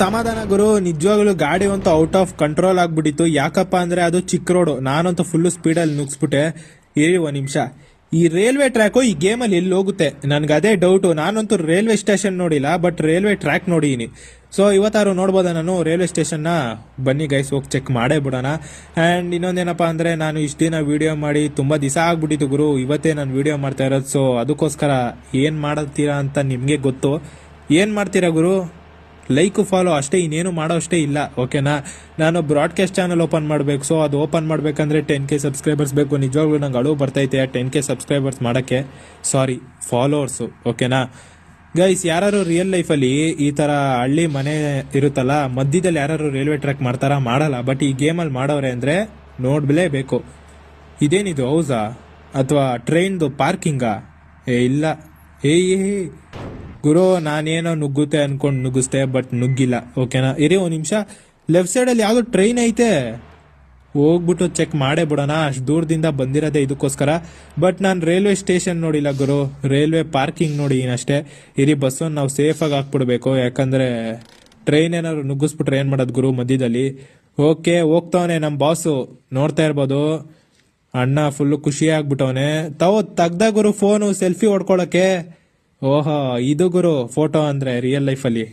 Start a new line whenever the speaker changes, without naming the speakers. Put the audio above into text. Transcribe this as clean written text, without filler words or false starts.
ಸಮಾಧಾನ ಗುರು, ನಿಜವಾಗ್ಲೂ ಗಾಡಿ ಅಂತೂ ಔಟ್ ಆಫ್ ಕಂಟ್ರೋಲ್ ಆಗ್ಬಿಟ್ಟಿತ್ತು. ಯಾಕಪ್ಪ ಅಂದ್ರೆ ಅದು ಚಿಕ್ಕ ರೋಡು, ನಾನಂತೂ ಫುಲ್ ಸ್ಪೀಡಲ್ಲಿ ನುಗ್ಸ್ಬಿಟ್ಟೆ. ಇರಿ ಒಂದ್ ನಿಮಿಷ, ಈ ರೈಲ್ವೆ ಟ್ರ್ಯಾಕು ಈ ಗೇಮಲ್ಲಿ ಎಲ್ಲಿ ಹೋಗುತ್ತೆ ನನ್ಗೆ ಅದೇ ಡೌಟು. ನಾನಂತೂ ರೈಲ್ವೆ ಸ್ಟೇಷನ್ ನೋಡಿಲ್ಲ, ಬಟ್ ರೈಲ್ವೆ ಟ್ರ್ಯಾಕ್ ನೋಡಿದೀನಿ. ಸೊ ಇವತ್ತಾರು ನೋಡ್ಬೋದಾ ನಾನು ರೈಲ್ವೆ ಸ್ಟೇಷನ್ನ? ಬನ್ನಿ ಗೈಸ್, ಹೋಗಿ ಚೆಕ್ ಮಾಡೇ ಬಿಡೋಣ. ಆ್ಯಂಡ್ ಇನ್ನೊಂದೇನಪ್ಪ ಅಂದರೆ, ನಾನು ಇಷ್ಟು ದಿನ ವೀಡಿಯೋ ಮಾಡಿ ತುಂಬ ದಿವಸ ಆಗ್ಬಿಟ್ಟಿತ್ತು ಗುರು. ಇವತ್ತೇ ನಾನು ವೀಡಿಯೋ ಮಾಡ್ತಾ ಇರೋದು. ಸೊ ಅದಕ್ಕೋಸ್ಕರ ಏನು ಮಾಡ್ತೀರಾ ಅಂತ ನಿಮಗೆ ಗೊತ್ತು. ಏನು ಮಾಡ್ತೀರಾ ಗುರು? ಲೈಕ್ ಫಾಲೋ ಅಷ್ಟೇ, ಇನ್ನೇನು ಮಾಡೋ ಅಷ್ಟೇ ಇಲ್ಲ, ಓಕೆನಾ? ನಾನು ಬ್ರಾಡ್ಕಾಸ್ಟ್ ಚಾನಲ್ ಓಪನ್ ಮಾಡಬೇಕು. ಸೊ ಅದು ಓಪನ್ ಮಾಡಬೇಕಂದ್ರೆ 10K ಸಬ್ಸ್ಕ್ರೈಬರ್ಸ್ ಬೇಕು. ನಿಜವಾಗ್ಲೂ ನಂಗೆ ಅಳು ಬರ್ತೈತೆ 10K ಸಬ್ಸ್ಕ್ರೈಬರ್ಸ್ ಮಾಡೋಕ್ಕೆ. ಸಾರಿ, ಫಾಲೋವರ್ಸು, ಓಕೆನಾ ಗೈಸ್? ಯಾರು ರಿಯಲ್ ಲೈಫಲ್ಲಿ ಈ ಥರ ಹಳ್ಳಿ ಮನೆ ಇರುತ್ತಲ್ಲ, ಮಧ್ಯದಲ್ಲಿ ಯಾರು ರೈಲ್ವೆ ಟ್ರ್ಯಾಕ್ ಮಾಡ್ತಾರಾ? ಮಾಡಲ್ಲ. ಬಟ್ ಈ ಗೇಮಲ್ಲಿ ಮಾಡೋರೆ ಅಂದರೆ ನೋಡಲೇಬೇಕು. ಇದೇನಿದು, ಹೌಸಾ ಅಥವಾ ಟ್ರೈನ್ದು ಪಾರ್ಕಿಂಗಾ? ಇಲ್ಲ. ಏ ಗುರು, ನಾನೇನೋ ನುಗ್ಗುತ್ತೆ ಅನ್ಕೊಂಡು ನುಗ್ಗಿಸ್ದೆ, ಬಟ್ ನುಗ್ಗಿಲ್ಲ, ಓಕೆನಾ? ಇರಿ ಒಂದು ನಿಮಿಷ, ಲೆಫ್ಟ್ ಸೈಡಲ್ಲಿ ಯಾವುದೋ ಟ್ರೈನ್ ಐತೆ, ಹೋಗ್ಬಿಟ್ಟು ಚೆಕ್ ಮಾಡೇ ಬಿಡೋಣ. ಅಷ್ಟು ದೂರದಿಂದ ಬಂದಿರೋದೇ ಇದಕ್ಕೋಸ್ಕರ. ಬಟ್ ನಾನು ರೈಲ್ವೆ ಸ್ಟೇಷನ್ ನೋಡಿಲ್ಲ ಗುರು, ರೈಲ್ವೆ ಪಾರ್ಕಿಂಗ್ ನೋಡಿ ಅಷ್ಟೇ. ಇರಿ, ಬಸ್ಸನ್ನು ನಾವು ಸೇಫಾಗಿ ಹಾಕ್ಬಿಡ್ಬೇಕು, ಯಾಕಂದರೆ ಟ್ರೈನ್ ಏನಾದ್ರು ನುಗ್ಗಿಸ್ಬಿಟ್ರೆ ಏನು ಮಾಡೋದು ಗುರು ಮಧ್ಯದಲ್ಲಿ. ಓಕೆ, ಹೋಗ್ತಾವನೆ ನಮ್ಮ ಬಾಸು, ನೋಡ್ತಾ ಇರ್ಬೋದು. ಅಣ್ಣ ಫುಲ್ಲು ಖುಷಿ ಆಗ್ಬಿಟ್ಟವನೆ. ತೆಗ್ದ ಗುರು ಫೋನು ಸೆಲ್ಫಿ ಹೊಡ್ಕೊಳಕ್ಕೆ. ಓಹೋ, ಇದು ಗುರು ಫೋಟೋ ಅಂದರೆ ರಿಯಲ್ ಲೈಫಲ್ಲಿ.